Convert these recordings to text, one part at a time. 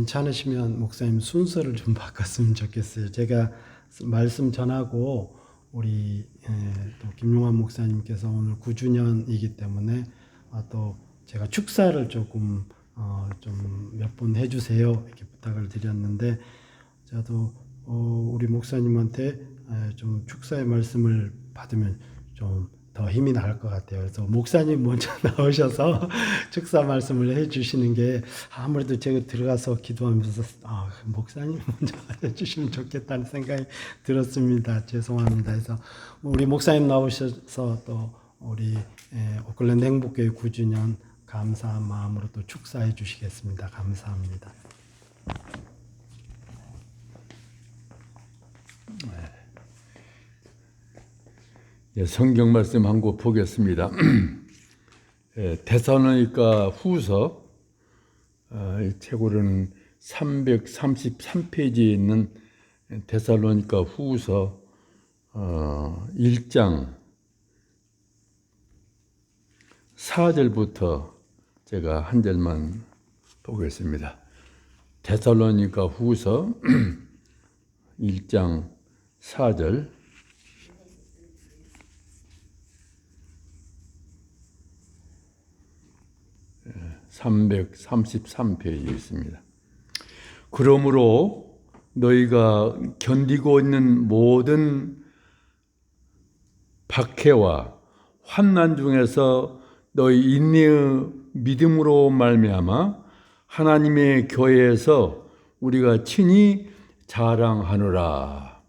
괜찮으시면 목사님 순서를 좀 바꿨으면 좋겠어요. 제가 말씀 전하고 우리 또 김용환 목사님께서 오늘 9주년이기 때문에 또 제가 축사를 조금 좀 몇 번 해주세요 이렇게 부탁을 드렸는데 저도 우리 목사님한테 좀 축사의 말씀을 받으면 좀 더 힘이 날 것 같아요. 그래서 목사님 먼저 나오셔서 축사 말씀을 해주시는 게 아무래도 제가 들어가서 기도하면서 목사님 먼저 해주시면 좋겠다는 생각이 들었습니다. 죄송합니다. 그래서 우리 목사님 나오셔서 또 우리 오클랜드 행복교회 9주년 감사한 마음으로 또 축사해 주시겠습니다. 감사합니다. 성경 말씀 한 곳 보겠습니다. 데살로니가 후서 책으로는 333페이지에 있는 데살로니가 후서 1장 4절부터 제가 한 절만 보겠습니다. 데살로니가 후서 1장 4절 333페이지에 있습니다. 그러므로 너희가 견디고 있는 모든 박해와 환난 중에서 너희 인내의 믿음으로 말미암아 하나님의 교회에서 우리가 친히 자랑하노라.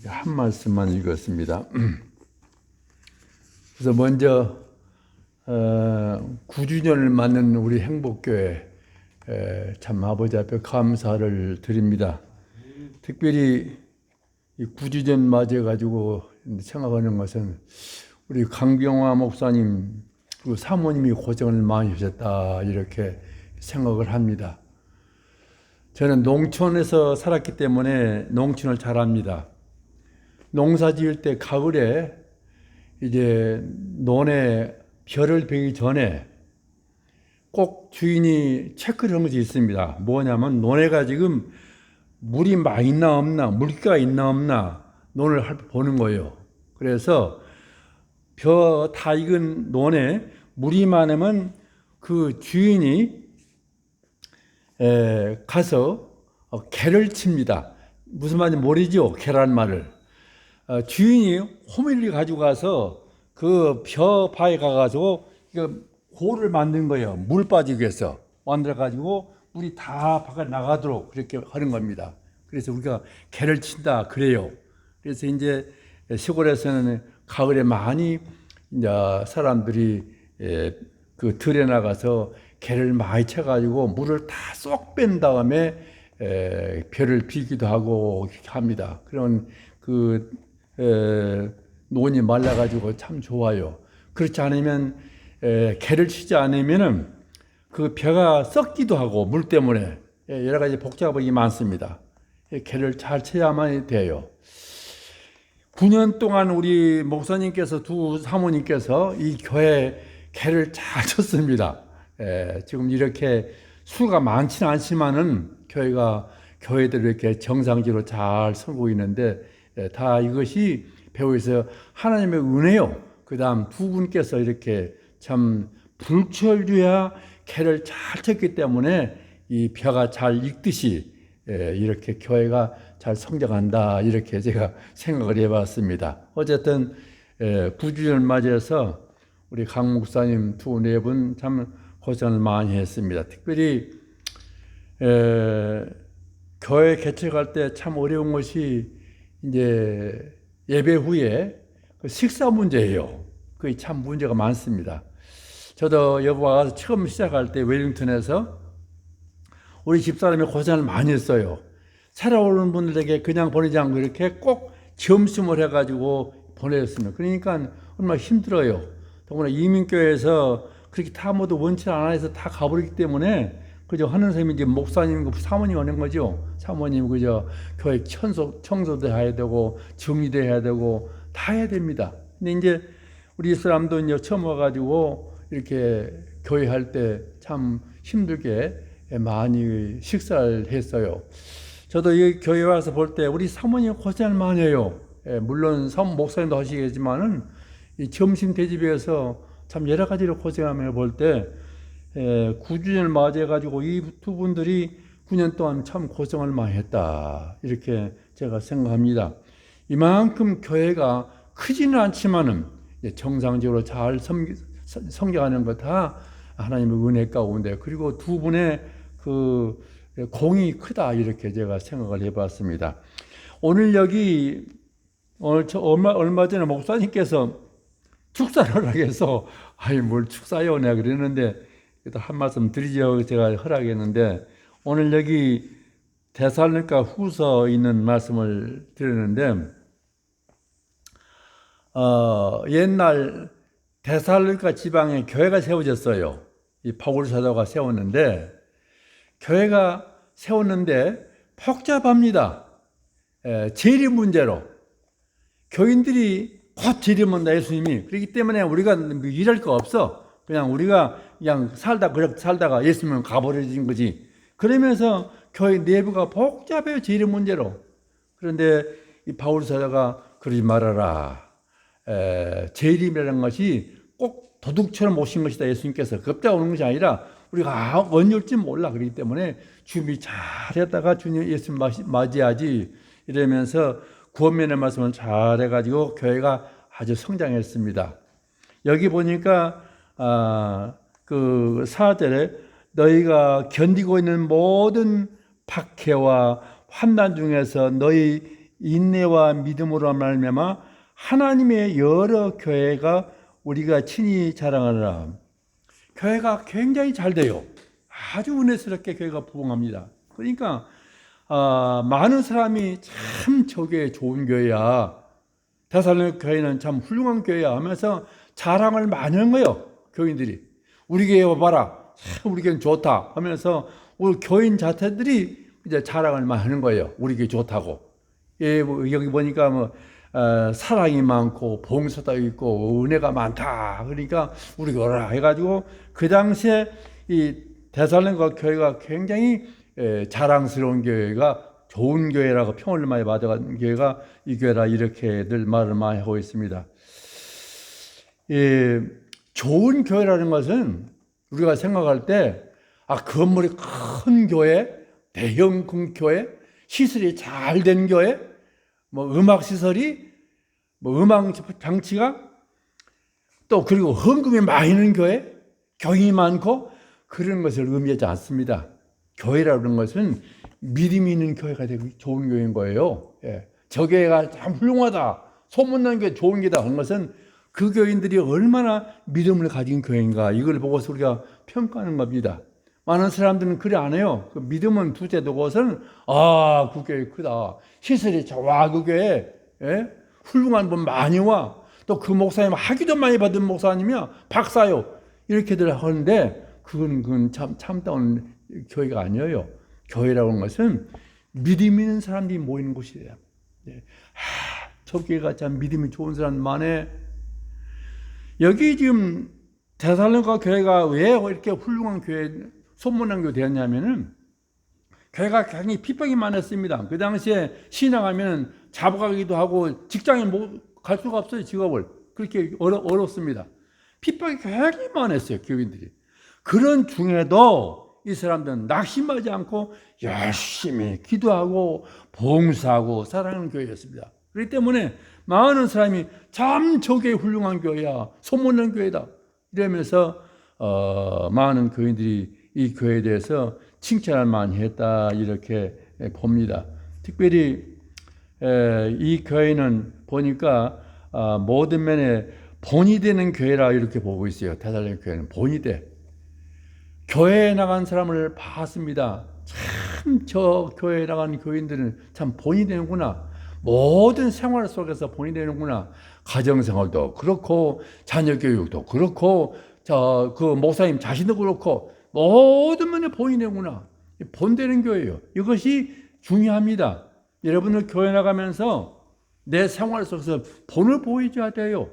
한 말씀만 읽었습니다. 그래서 먼저 9주년을 맞는 우리 행복교회 참 아버지 앞에 감사를 드립니다. 특별히 이 9주년 맞이해가지고 생각하는 것은 우리 강병화 목사님 그리고 사모님이 고생을 많이 하셨다 이렇게 생각을 합니다. 저는 농촌에서 살았기 때문에 농촌을 잘 압니다. 농사 지을 때 가을에 이제 논에 벼를 베기 전에 꼭 주인이 체크를 하는 것이 있습니다. 뭐냐면 논에가 지금 물이 많이 있나 없나, 물기가 있나 없나 논을 보는 거예요. 그래서 벼 다 익은 논에 물이 많으면 그 주인이 가서 개를 칩니다. 무슨 말인지 모르죠? 개란 말을. 주인이 호밀리 가지고 가서 그 벼 바에 가가지고 고를 만든 거예요. 물 빠지기 위해서 만들어가지고 물이 다 바깥 나가도록 그렇게 하는 겁니다. 그래서 우리가 개를 친다 그래요. 그래서 이제 시골에서는 가을에 많이 이제 사람들이 그 들에 나가서 개를 많이 쳐가지고 물을 다 쏙 뺀 다음에 벼를 비기도 하고 이렇게 합니다. 그런 그 논이 말라가지고 참 좋아요. 그렇지 않으면 개를 치지 않으면은 그 벼가 썩기도 하고 물 때문에 여러 가지 복잡하기 많습니다. 개를 잘 쳐야만 돼요. 9년 동안 우리 목사님께서 두 사모님께서 이 교회 개를 잘 쳤습니다. 지금 이렇게 수가 많지는 않지만은 교회들 이렇게 정상적으로 잘 서고 있는데 다 이것이 배우에서 하나님의 은혜요. 그 다음 두 분께서 이렇게 참 불철주야 개를 잘 쳤기 때문에 이 벼가 잘 익듯이 이렇게 교회가 잘 성장한다 이렇게 제가 생각을 해봤습니다. 어쨌든 9주년을 맞이해서 우리 강 목사님 두 네 분 참 고생을 많이 했습니다. 특별히 교회 개척할 때 참 어려운 것이 이제 예배 후에 그 식사 문제예요. 그게 참 문제가 많습니다. 저도 여보가 가서 처음 시작할 때 웰링턴에서 우리 집사람이 고생을 많이 했어요. 살아오는 분들에게 그냥 보내지 않고 이렇게 꼭 점심을 해가지고 보내줬습니다. 그러니까 얼마나 힘들어요. 더구나 이민교회에서 그렇게 다 모두 원치 않아 해서 다 가버리기 때문에 그저 하는 선생님이 이제 목사님, 사모님 하는 거죠. 사모님 그저 교회 청소도 해야 되고 정리도 해야 되고 다 해야 됩니다. 근데 이제 우리 사람도 이제 처음 와가지고 이렇게 교회 할 때 참 힘들게 많이 식사를 했어요. 저도 이 교회 와서 볼 때 우리 사모님 고생을 많이 해요. 물론 사모 목사님도 하시겠지만은 이 점심 대접에서 참 여러 가지로 고생하며 볼 때 9주년을 맞이해가지고 이 두 분들이 9년 동안 참 고생을 많이 했다. 이렇게 제가 생각합니다. 이만큼 교회가 크지는 않지만은 정상적으로 잘 성장하는 것 다 하나님의 은혜 가운데, 그리고 두 분의 그 공이 크다, 이렇게 제가 생각을 해봤습니다. 오늘 여기 얼마 전에 목사님께서 축사를 허락해서 아이 뭘 축사요 내가 그랬는데 한 말씀 드리죠. 제가 허락했는데 오늘 여기 데살로니가 후서 있는 말씀을 드렸는데 옛날 데살로니가 지방에 교회가 세워졌어요. 이 바울 사도가 세웠는데 교회가 세웠는데 복잡합니다. 재림 문제로 교인들이 곧 재림한다 예수님이. 그렇기 때문에 우리가 일할 거 없어. 그냥 우리가 그냥 살다가 예수님은 가버려진 거지. 그러면서 교회 내부가 복잡해요, 재림 문제로. 그런데 이 바울 사도가 그러지 말아라. 재림이라는 것이 꼭 도둑처럼 오신 것이다. 예수님께서 급작 오는 것이 아니라 우리가 언제 올지 몰라. 그렇기 때문에 준비 잘했다가 주님 예수님 맞이하지. 이러면서 구원면의 말씀을 잘해가지고 교회가 아주 성장했습니다. 여기 보니까 그 4절에 너희가 견디고 있는 모든 박해와 환난 중에서 너희 인내와 믿음으로 말미암아 하나님의 여러 교회가 우리가 친히 자랑하느라. 교회가 굉장히 잘 돼요. 아주 은혜스럽게 교회가 부흥합니다. 그러니까 많은 사람이 참 저게 좋은 교회야, 데살로니가 교회는 참 훌륭한 교회야 하면서 자랑을 많이 하는 거예요. 교인들이 우리 교회 와봐라, 참 우리 교회는 좋다 하면서 우리 교인 자체들이 이제 자랑을 많이 하는 거예요. 우리 교회 좋다고. 여기 보니까 사랑이 많고 봉사도 있고 은혜가 많다. 그러니까 우리 교회라 해가지고 그 당시에 이 데살로니가 교회가 굉장히 자랑스러운 교회가, 좋은 교회라고 평을 많이 받아간 교회가 이 교회라, 이렇게 늘 말을 많이 하고 있습니다. 좋은 교회라는 것은 우리가 생각할 때 건물이 큰 교회, 대형 교회, 시설이 잘 된 교회, 음악 시설이, 음악 장치가 또 그리고 헌금이 많이 있는 교회, 교인이 많고 그런 것을 의미하지 않습니다. 교회라는 것은 믿음이 있는 교회가 되고 좋은 교회인 거예요. 저 교회가 참 훌륭하다, 소문난 교회 좋은 교회다 하는 것은 그 교인들이 얼마나 믿음을 가진 교회인가, 이걸 보고서 우리가 평가하는 겁니다. 많은 사람들은 그래 안 해요. 그 믿음은 둘째 두고서는 그 교회 크다, 시설이 좋아, 그 교회 훌륭한 분 많이 와, 또 그 목사님 학위도 많이 받은 목사님이야, 박사요, 이렇게들 하는데 그건 참다운 교회가 아니에요. 교회라고 하는 것은 믿음 있는 사람들이 모이는 곳이에요. 저 교회가 참 믿음이 좋은 사람 많네. 여기 지금 데살로니가 교회가 왜 이렇게 훌륭한 교회, 소문난 교회 되었냐면은 교회가 굉장히 핍박이 많았습니다. 그 당시에 신앙하면 잡아가기도 하고 직장에 갈 수가 없어요. 직업을. 그렇게 어렵습니다. 핍박이 굉장히 많았어요, 교인들이. 그런 중에도 이 사람들은 낙심하지 않고 열심히 기도하고 봉사하고 사랑하는 교회였습니다. 그렇기 때문에 많은 사람이 참 저게 훌륭한 교회야, 소문난 교회다, 이러면서 많은 교인들이 이 교회에 대해서 칭찬을 많이 했다, 이렇게 봅니다. 특별히 이 교회는 보니까 모든 면에 본이 되는 교회라 이렇게 보고 있어요. 데살로니가 교회는 본이 돼. 교회에 나간 사람을 봤습니다. 참 저 교회에 나간 교인들은 참 본이 되는구나. 모든 생활 속에서 본이 되는구나. 가정생활도 그렇고 자녀 교육도 그렇고 그 목사님 자신도 그렇고 모든 면에 본이 되는구나. 본되는 교회예요. 이것이 중요합니다. 여러분들 교회 나가면서 내 생활 속에서 본을 보여줘야 돼요.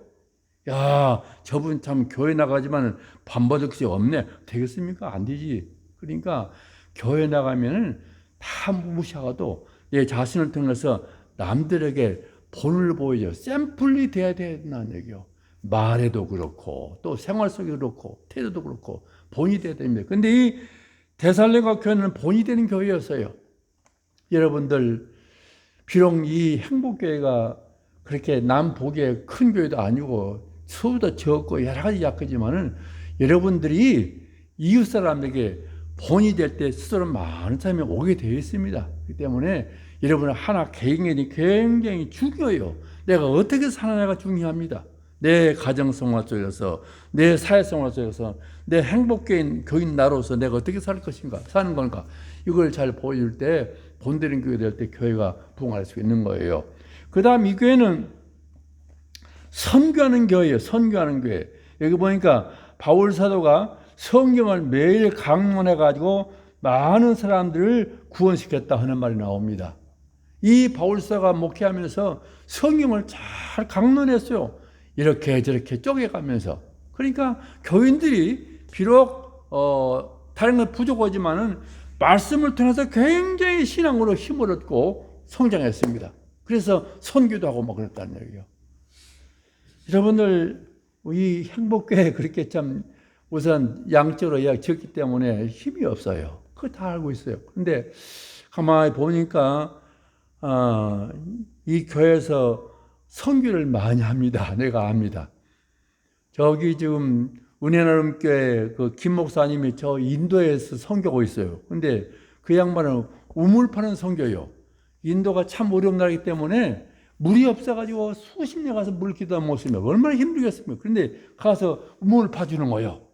야, 저분 참 교회 나가지만 밥 먹을 것이 없네. 되겠습니까? 안 되지. 그러니까 교회 나가면은 다 무시하고도 내 자신을 통해서 남들에게 본을 보여줘. 샘플이 돼야 된다는 얘기요. 말에도 그렇고 또 생활 속에도 그렇고 태도도 그렇고 본이 돼야 됩니다. 근데 이 데살로니가 교회는 본이 되는 교회였어요. 여러분들 비록 이 행복교회가 그렇게 남 보기에 큰 교회도 아니고 수도 적고 여러 가지 약하지만은 여러분들이 이웃 사람에게 본이 될 때 스스로 많은 사람이 오게 되어 있습니다. 그렇기 때문에 여러분 하나 개인이 굉장히 중요해요. 내가 어떻게 사느냐가 중요합니다. 내 가정생활 속에서, 내 사회생활 속에서, 내 행복교인 교인 나로서 내가 어떻게 살 것인가, 사는 건가, 이걸 잘 보여줄 때 본되는 교회 될 때 교회가 부흥할 수 있는 거예요. 그 다음 이 교회는 선교하는 교회예요. 선교하는 교회. 여기 보니까 바울 사도가 성경을 매일 강론해가지고 많은 사람들을 구원시켰다 하는 말이 나옵니다. 이 바울 사도가 목회하면서 성경을 잘 강론했어요. 이렇게 저렇게 쪼개가면서. 그러니까 교인들이 비록 다른 건 부족하지만은 말씀을 통해서 굉장히 신앙으로 힘을 얻고 성장했습니다. 그래서 선교도 하고 막 그랬다는 얘기예요. 여러분들 이 행복교회 그렇게 참 우선 양적으로 적기 때문에 힘이 없어요. 그거 다 알고 있어요. 근데 가만히 보니까 이 교회에서 선교를 많이 합니다. 내가 압니다. 저기 지금 은혜나눔교회 그 김 목사님이 저 인도에서 선교하고 있어요. 근데 그 양반은 우물 파는 선교예요. 인도가 참 어려운 나라이기 때문에 물이 없어가지고 수십 년 가서 물 기도 못 쓰면 얼마나 힘들겠습니까? 그런데 가서 우물을 파주는 거예요.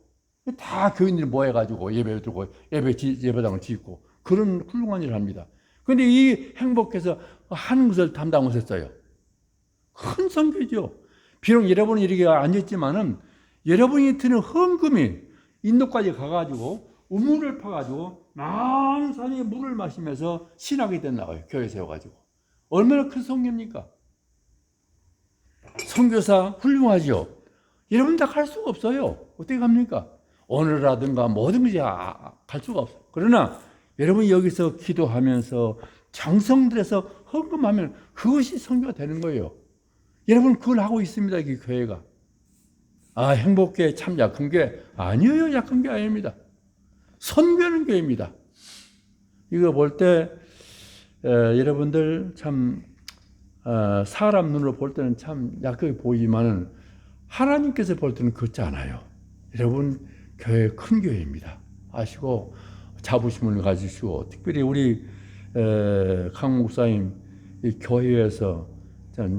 다 교인들이 모여가지고 예배 드리고 예배당을 짓고 그런 훌륭한 일을 합니다. 그런데 이 행복해서 하는 것을 담당하셨어요. 큰 선교죠. 비록 여러분이 이렇게 앉았지만은 여러분이 드는 헌금이 인도까지 가가지고 우물을 파가지고 많은 사람이 물을 마시면서 신학이 됐나봐요. 교회 세워가지고. 얼마나 큰 선교입니까? 선교사 훌륭하죠. 여러분 다 갈 수가 없어요. 어떻게 갑니까? 오늘라든가 뭐든지 갈 수가 없어요. 그러나 여러분이 여기서 기도하면서 정성 들여서 헌금하면 그것이 선교가 되는 거예요. 여러분 그걸 하고 있습니다. 이 교회가. 행복교회 참 약한 교회 아니에요. 약한 교회 아닙니다. 선교하는 교회입니다. 이거 볼 때 여러분들 참 사람 눈으로 볼 때는 참 약하게 보이지만은 하나님께서 볼 때는 그렇지 않아요. 여러분 교회 큰 교회입니다. 아시고 자부심을 가지시고 특별히 우리 강 목사님 이 교회에서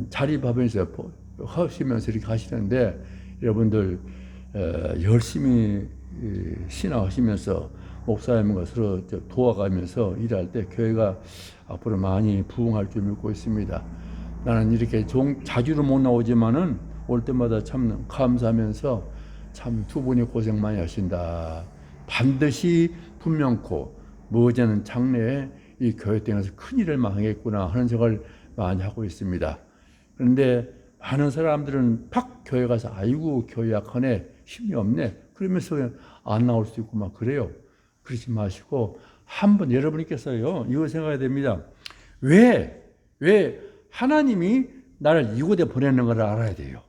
자리밥에서 하시면서 이렇게 하시는데 여러분들 열심히 신앙하시면서 목사님과 서로 도와가면서 일할 때 교회가 앞으로 많이 부흥할 줄 믿고 있습니다. 나는 이렇게 자주는 못 나오지만은 올 때마다 참 감사하면서 참 두 분이 고생 많이 하신다. 반드시 분명코 머지않은 장래에 이 교회 등에서 큰 일을 망하겠구나 하는 생각을 많이 하고 있습니다. 그런데 많은 사람들은 팍 교회 가서 아이고 교회 약하네 힘이 없네 그러면서 안 나올 수 있고 막 그래요. 그러지 마시고 한번 여러분께서요 이거 생각해야 됩니다. 왜 하나님이 나를 이곳에 보내는 걸 알아야 돼요.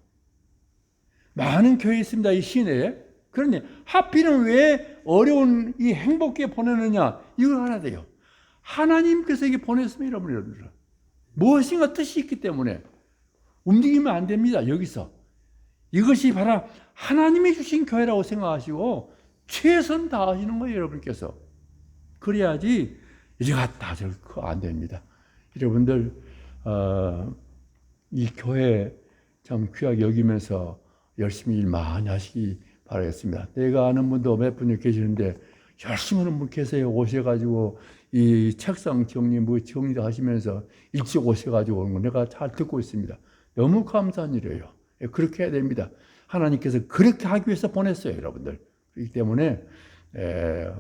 많은 교회 있습니다. 이 시내에. 그런데 하필은 왜 어려운 이 행복에 보내느냐 이걸 알아야 돼요. 하나님께서 이게 보냈으면 여러분들 무엇인가 뜻이 있기 때문에 움직이면 안 됩니다. 여기서 이것이 바로 하나님이 주신 교회라고 생각하시고 최선 다하시는 거예요. 여러분께서 그래야지 이리 갔다 저리 안 됩니다. 여러분들 이 교회 참 귀하게 여기면서 열심히 일 많이 하시기 바라겠습니다. 내가 아는 분도 몇 분이 계시는데 열심히 하는 분 계세요. 오셔가지고 이 책상 정리도 하시면서 일찍 오셔가지고 오는 거 내가 잘 듣고 있습니다. 너무 감사한 일이에요. 그렇게 해야 됩니다. 하나님께서 그렇게 하기 위해서 보냈어요, 여러분들. 그렇기 때문에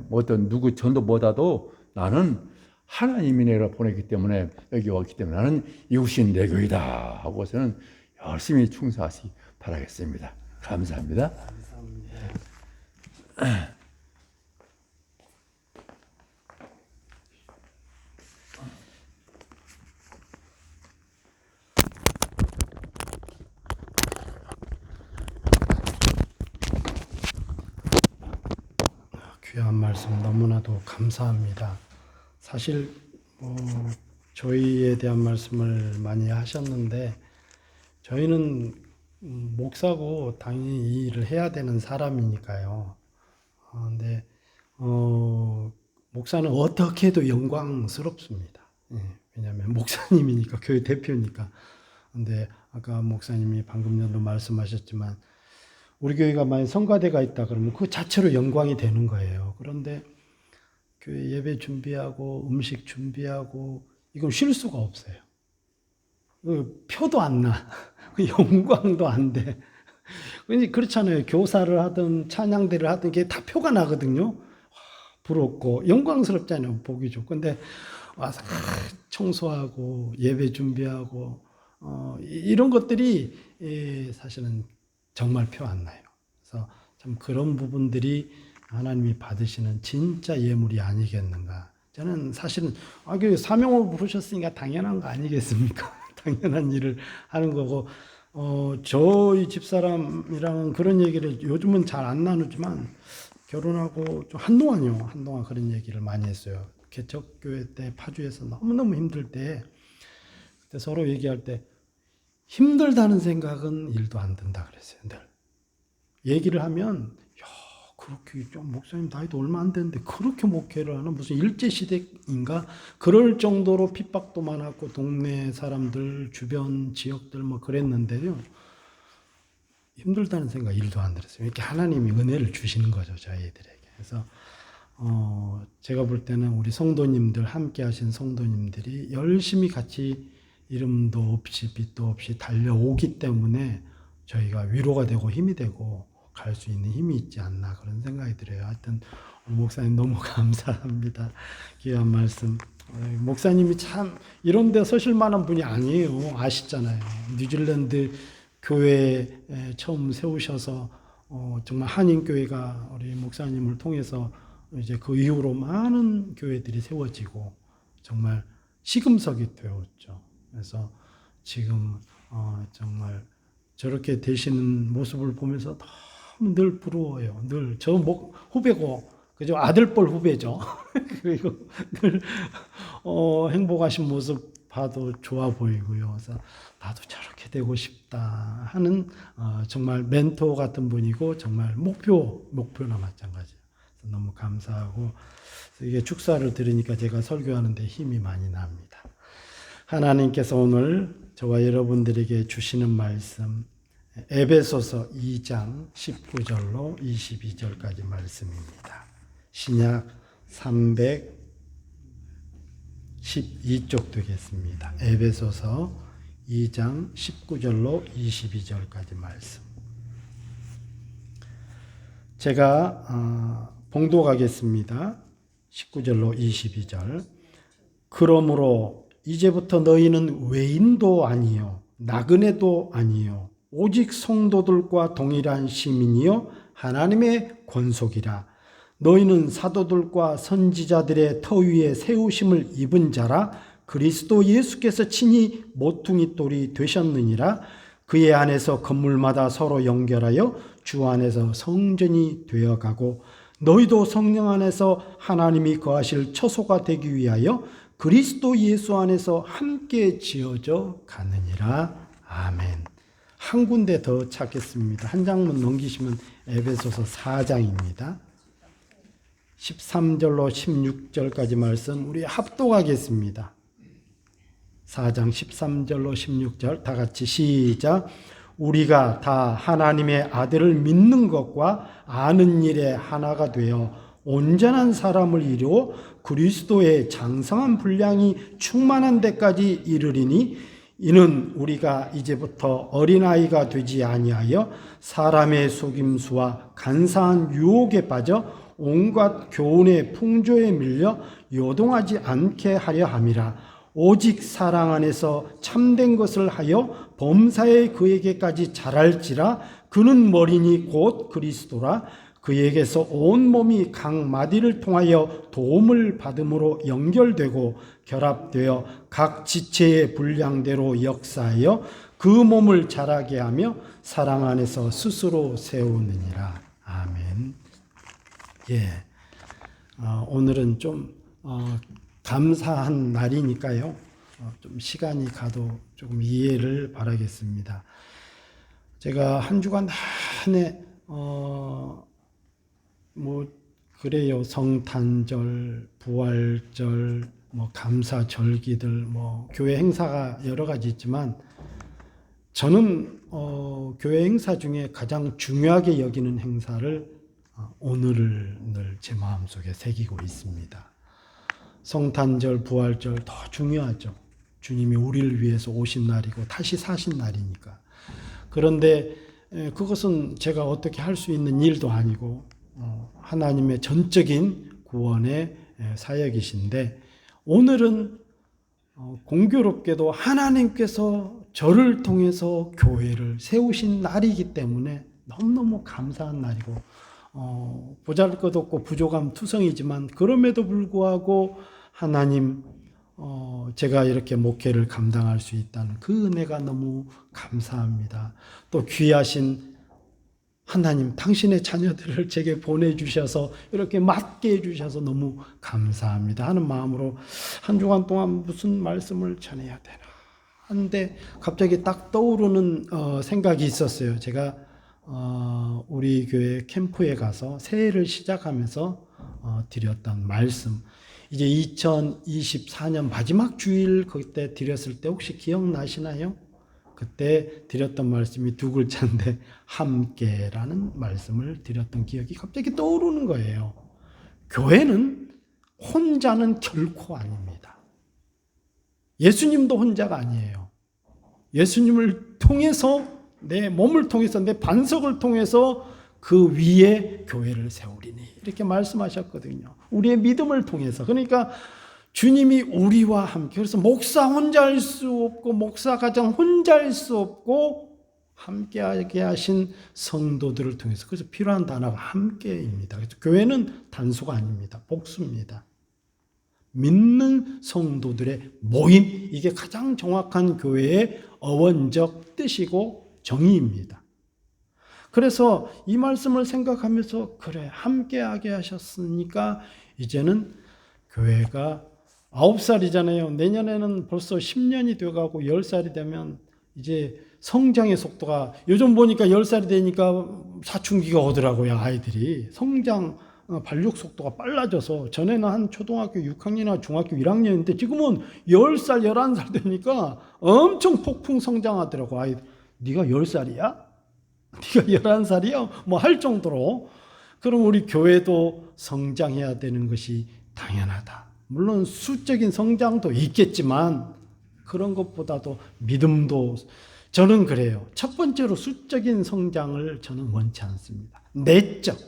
어떤 누구 전도보다도 나는 하나님이 내가 보냈기 때문에 여기 왔기 때문에 나는 이웃이 내 교회다 하고서는 열심히 충성하시기 바라겠습니다. 감사합니다. 감사합니다. 귀한 말씀 너무나도 감사합니다. 사실 저희에 대한 말씀을 많이 하셨는데 저희는 목사고 당연히 이 일을 해야 되는 사람이니까요. 근데 목사는 어떻게 해도 영광스럽습니다. 예, 왜냐하면 목사님이니까 교회 대표니까. 근데 아까 목사님이 방금 전도 말씀하셨지만 우리 교회가 만약 성가대가 있다 그러면 그 자체로 영광이 되는 거예요. 그런데 교회 예배 준비하고 음식 준비하고 이건 쉴 수가 없어요. 표도 안 나. 영광도 안 돼. 그렇잖아요. 교사를 하든 찬양대를 하든 이게 다 표가 나거든요. 부럽고 영광스럽잖아요. 보기 좋고. 근데 와서 청소하고 예배 준비하고 이런 것들이 사실은 정말 표 안 나요. 그래서 참 그런 부분들이 하나님이 받으시는 진짜 예물이 아니겠는가. 저는 사실은 그 사명으로 부르셨으니까 당연한 거 아니겠습니까? 당연한 일을 하는 거고 저희 집사람이랑은 그런 얘기를 요즘은 잘 안 나누지만 결혼하고 좀 한동안 그런 얘기를 많이 했어요. 개척교회 때 파주에서 너무너무 힘들 때 그때 서로 얘기할 때 힘들다는 생각은 일도 안 든다 그랬어요. 늘 얘기를 하면 그렇게 좀 목사님 나이도 얼마 안 됐는데 그렇게 목회를 하나 무슨 일제시대인가 그럴 정도로 핍박도 많았고 동네 사람들 주변 지역들 뭐 그랬는데요. 힘들다는 생각 일도 안 들었어요. 이렇게 하나님이 은혜를 주시는 거죠, 저희들에게. 그래서 제가 볼 때는 우리 성도님들 함께 하신 성도님들이 열심히 같이 이름도 없이 빛도 없이 달려오기 때문에 저희가 위로가 되고 힘이 되고 갈 수 있는 힘이 있지 않나 그런 생각이 들어요. 하여튼 목사님 너무 감사합니다. 귀한 말씀. 목사님이 참 이런 데 서실 만한 분이 아니에요. 아시잖아요. 뉴질랜드 교회에 처음 세우셔서 정말 한인교회가 우리 목사님을 통해서 이제 그 이후로 많은 교회들이 세워지고 정말 시금석이 되었죠. 그래서 지금 정말 저렇게 되시는 모습을 보면서 너무 늘 부러워요. 늘 저 후배고 그죠? 아들뻘 후배죠. 그리고 늘 행복하신 모습 봐도 좋아 보이고요. 그래서 나도 저렇게 되고 싶다 하는 정말 멘토 같은 분이고 정말 목표나 마찬가지예요. 너무 감사하고 이게 축사를 들으니까 제가 설교하는데 힘이 많이 납니다. 하나님께서 오늘 저와 여러분들에게 주시는 말씀 에베소서 2장 19절로 22절까지 말씀입니다. 신약 312쪽 되겠습니다. 에베소서 2장 19절로 22절까지 말씀. 제가 봉독하겠습니다. 19절로 22절. 그러므로 이제부터 너희는 외인도 아니요 나그네도 아니요 오직 성도들과 동일한 시민이요 하나님의 권속이라. 너희는 사도들과 선지자들의 터 위에 세우심을 입은 자라. 그리스도 예수께서 친히 모퉁이 돌이 되셨느니라. 그의 안에서 건물마다 서로 연결하여 주 안에서 성전이 되어가고 너희도 성령 안에서 하나님이 거하실 처소가 되기 위하여 그리스도 예수 안에서 함께 지어져 가느니라. 아멘. 한 군데 더 찾겠습니다. 한 장만 넘기시면 에베소서 4장입니다. 13절로 16절까지 말씀 우리 합독하겠습니다. 4장 13절로 16절 다 같이 시작. 우리가 다 하나님의 아들을 믿는 것과 아는 일에 하나가 되어 온전한 사람을 이루어 그리스도의 장성한 분량이 충만한 데까지 이르리니 이는 우리가 이제부터 어린아이가 되지 아니하여 사람의 속임수와 간사한 유혹에 빠져 온갖 교훈의 풍조에 밀려 요동하지 않게 하려 함이라. 오직 사랑 안에서 참된 것을 하여 범사에 그에게까지 자랄지라. 그는 머리니 곧 그리스도라. 그에게서 온 몸이 각 마디를 통하여 도움을 받음으로 연결되고 결합되어 각 지체의 분량대로 역사하여 그 몸을 자라게 하며 사랑 안에서 스스로 세우느니라. 아멘. 예. 오늘은 좀 감사한 날이니까요. 좀 시간이 가도 조금 이해를 바라겠습니다. 제가 한 주간 내내 그래요. 성탄절, 부활절, 감사절기들, 교회 행사가 여러 가지 있지만 저는 교회 행사 중에 가장 중요하게 여기는 행사를 오늘을 늘 제 마음속에 새기고 있습니다. 성탄절, 부활절 더 중요하죠. 주님이 우리를 위해서 오신 날이고 다시 사신 날이니까. 그런데 그것은 제가 어떻게 할 수 있는 일도 아니고 하나님의 전적인 구원의 사역이신데, 오늘은 공교롭게도 하나님께서 저를 통해서 교회를 세우신 날이기 때문에 너무너무 감사한 날이고, 보잘것없고 부족함 투성이지만 그럼에도 불구하고 하나님, 제가 이렇게 목회를 감당할 수 있다는 그 은혜가 너무 감사합니다. 또 귀하신 하나님, 당신의 자녀들을 제게 보내주셔서 이렇게 맡게 해주셔서 너무 감사합니다 하는 마음으로 한 주간 동안 무슨 말씀을 전해야 되나 하는데 갑자기 딱 떠오르는 생각이 있었어요. 제가 우리 교회 캠프에 가서 새해를 시작하면서 드렸던 말씀, 이제 2024년 마지막 주일 그때 드렸을 때 혹시 기억나시나요? 그때 드렸던 말씀이 두 글자인데 함께라는 말씀을 드렸던 기억이 갑자기 떠오르는 거예요. 교회는 혼자는 결코 아닙니다. 예수님도 혼자가 아니에요. 예수님을 통해서, 내 몸을 통해서, 내 반석을 통해서 그 위에 교회를 세우리니 이렇게 말씀하셨거든요. 우리의 믿음을 통해서. 그러니까 주님이 우리와 함께, 그래서 목사 혼자 할 수 없고 목사 가정 혼자 할 수 없고 함께하게 하신 성도들을 통해서, 그래서 필요한 단어가 함께입니다. 그래서 교회는 단수가 아닙니다. 복수입니다. 믿는 성도들의 모임, 이게 가장 정확한 교회의 어원적 뜻이고 정의입니다. 그래서 이 말씀을 생각하면서 그래, 함께하게 하셨으니까 이제는 교회가 9살이잖아요. 내년에는 벌써 10년이 돼가고 10살이 되면 이제 성장의 속도가, 요즘 보니까 10살이 되니까 사춘기가 오더라고요. 아이들이 성장 발육 속도가 빨라져서, 전에는 한 초등학교 6학년이나 중학교 1학년인데 지금은 10살, 11살 되니까 엄청 폭풍 성장하더라고. 아이들, 네가 10살이야? 네가 11살이야? 할 정도로. 그럼 우리 교회도 성장해야 되는 것이 당연하다. 물론 수적인 성장도 있겠지만 그런 것보다도 믿음도, 저는 그래요. 첫 번째로 수적인 성장을 저는 원치 않습니다. 내적,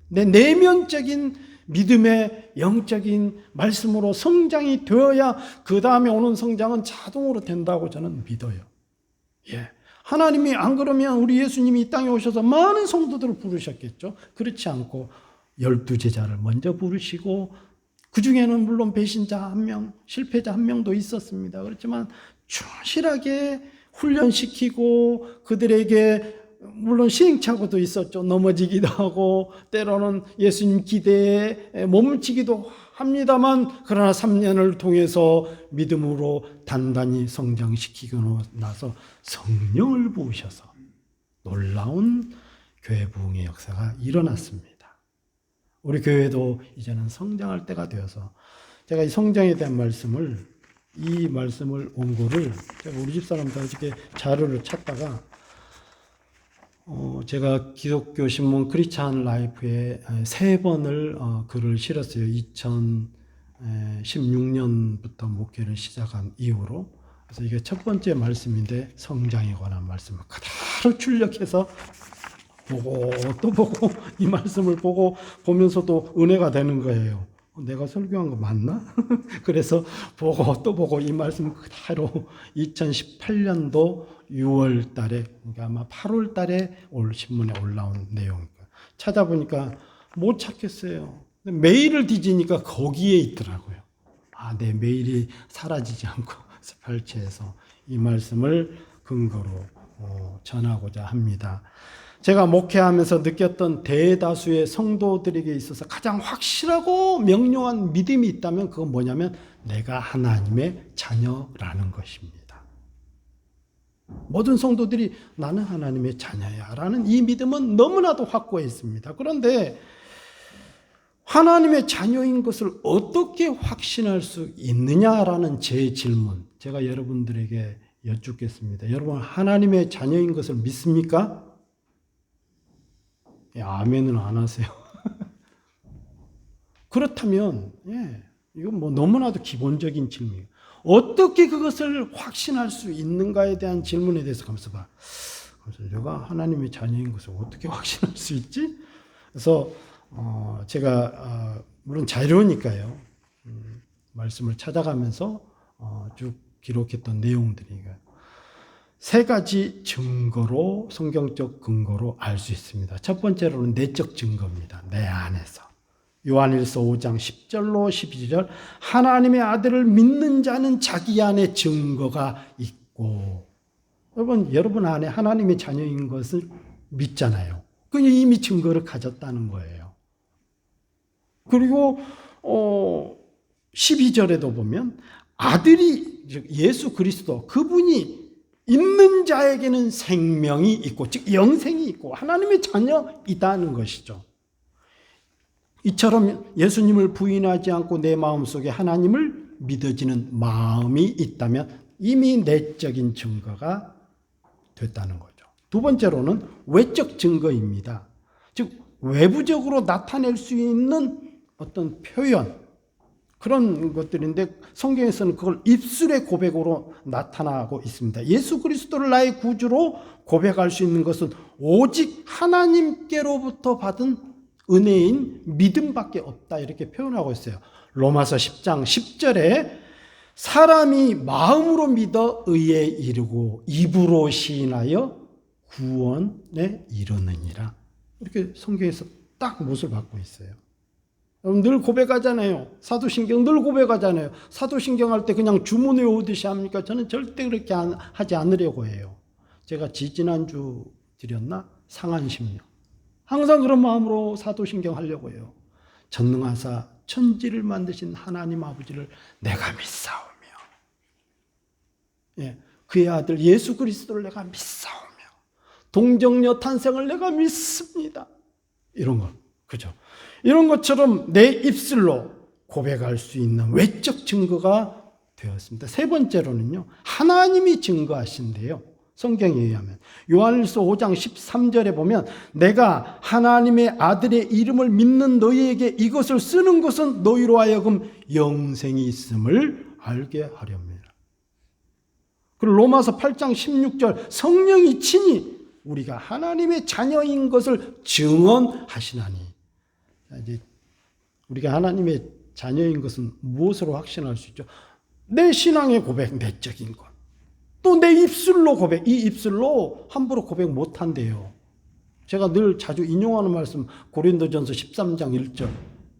내 내면적인 믿음의 영적인 말씀으로 성장이 되어야 그 다음에 오는 성장은 자동으로 된다고 저는 믿어요. 예. 하나님이 안 그러면 우리 예수님이 이 땅에 오셔서 많은 성도들을 부르셨겠죠. 그렇지 않고 12제자를 먼저 부르시고, 그 중에는 물론 배신자 한 명, 실패자 한 명도 있었습니다. 그렇지만 충실하게 훈련시키고 그들에게 물론 시행착오도 있었죠. 넘어지기도 하고 때로는 예수님 기대에 몸치기도 합니다만, 그러나 3년을 통해서 믿음으로 단단히 성장시키고 나서 성령을 부으셔서 놀라운 교회 부흥의 역사가 일어났습니다. 우리 교회도 이제는 성장할 때가 되어서, 제가 이 성장에 대한 말씀을, 이 말씀을 원고를 제가 우리 집사람들 어저께 자료를 찾다가 제가 기독교 신문 크리스찬 라이프에 3번을 글을 실었어요. 2016년부터 목회를 시작한 이후로. 그래서 이게 첫 번째 말씀인데 성장에 관한 말씀을 그대로 출력해서 보고 또 보고 이 말씀을 보면서도 은혜가 되는 거예요. 내가 설교한 거 맞나? 그래서 보고 또 보고 이 말씀 그대로 2018년도 6월 달에, 그러니까 아마 8월 달에 올 신문에 올라온 내용이니까 찾아보니까 못 찾겠어요. 메일을 뒤지니까 거기에 있더라고요. 내 메일이 사라지지 않고 발췌해서 이 말씀을 근거로 전하고자 합니다. 제가 목회하면서 느꼈던 대다수의 성도들에게 있어서 가장 확실하고 명료한 믿음이 있다면 그건 뭐냐면 내가 하나님의 자녀라는 것입니다. 모든 성도들이 나는 하나님의 자녀야 라는 이 믿음은 너무나도 확고해 있습니다. 그런데 하나님의 자녀인 것을 어떻게 확신할 수 있느냐라는 제 질문, 제가 여러분들에게 여쭙겠습니다. 여러분, 하나님의 자녀인 것을 믿습니까? 아멘은 안 하세요. 그렇다면, 이건 뭐 너무나도 기본적인 질문이에요. 어떻게 그것을 확신할 수 있는가에 대한 질문에 대해서 가면서 봐. 내가 하나님의 자녀인 것을 어떻게 확신할 수 있지? 그래서 제가 물론 자료니까요. 말씀을 찾아가면서 쭉 기록했던 내용들이 세 가지 증거로 성경적 근거로 알 수 있습니다. 첫 번째로는 내적 증거입니다. 내 안에서. 요한일서 5장 10절로 12절 하나님의 아들을 믿는 자는 자기 안에 증거가 있고 여러분 안에 하나님의 자녀인 것을 믿잖아요. 그냥 이미 증거를 가졌다는 거예요. 그리고 12절에도 보면 아들이 즉 예수 그리스도 그분이 있는 자에게는 생명이 있고 즉 영생이 있고 하나님의 자녀이다는 것이죠. 이처럼 예수님을 부인하지 않고 내 마음속에 하나님을 믿어지는 마음이 있다면 이미 내적인 증거가 됐다는 거죠. 두 번째로는 외적 증거입니다. 즉 외부적으로 나타낼 수 있는 어떤 표현 그런 것들인데 성경에서는 그걸 입술의 고백으로 나타나고 있습니다. 예수 그리스도를 나의 구주로 고백할 수 있는 것은 오직 하나님께로부터 받은 은혜인 믿음밖에 없다 이렇게 표현하고 있어요. 로마서 10장 10절에 사람이 마음으로 믿어 의에 이르고 입으로 시인하여 구원에 이르느니라. 이렇게 성경에서 딱 못을 받고 있어요. 늘 고백하잖아요. 사도신경 늘 고백하잖아요. 사도신경 할 때 그냥 주문 외우듯이 합니까? 저는 절대 그렇게 하지 않으려고 해요. 제가 지지난주 드렸나? 상한심령. 항상 그런 마음으로 사도신경 하려고 해요. 전능하사 천지를 만드신 하나님 아버지를 내가 믿사오며 그의 아들 예수 그리스도를 내가 믿사오며 동정녀 탄생을 내가 믿습니다. 이런 거. 그죠? 이런 것처럼 내 입술로 고백할 수 있는 외적 증거가 되었습니다. 세 번째로는요. 하나님이 증거하신대요. 성경에 의하면 요한일서 5장 13절에 보면 내가 하나님의 아들의 이름을 믿는 너희에게 이것을 쓰는 것은 너희로 하여금 영생이 있음을 알게 하렵니다. 그리고 로마서 8장 16절 성령이 친히 우리가 하나님의 자녀인 것을 증언하시나니 이제 우리가 하나님의 자녀인 것은 무엇으로 확신할 수 있죠? 내 신앙의 고백, 내적인 것. 또 내 입술로 고백, 이 입술로 함부로 고백 못한대요. 제가 늘 자주 인용하는 말씀 고린도전서 13장 1절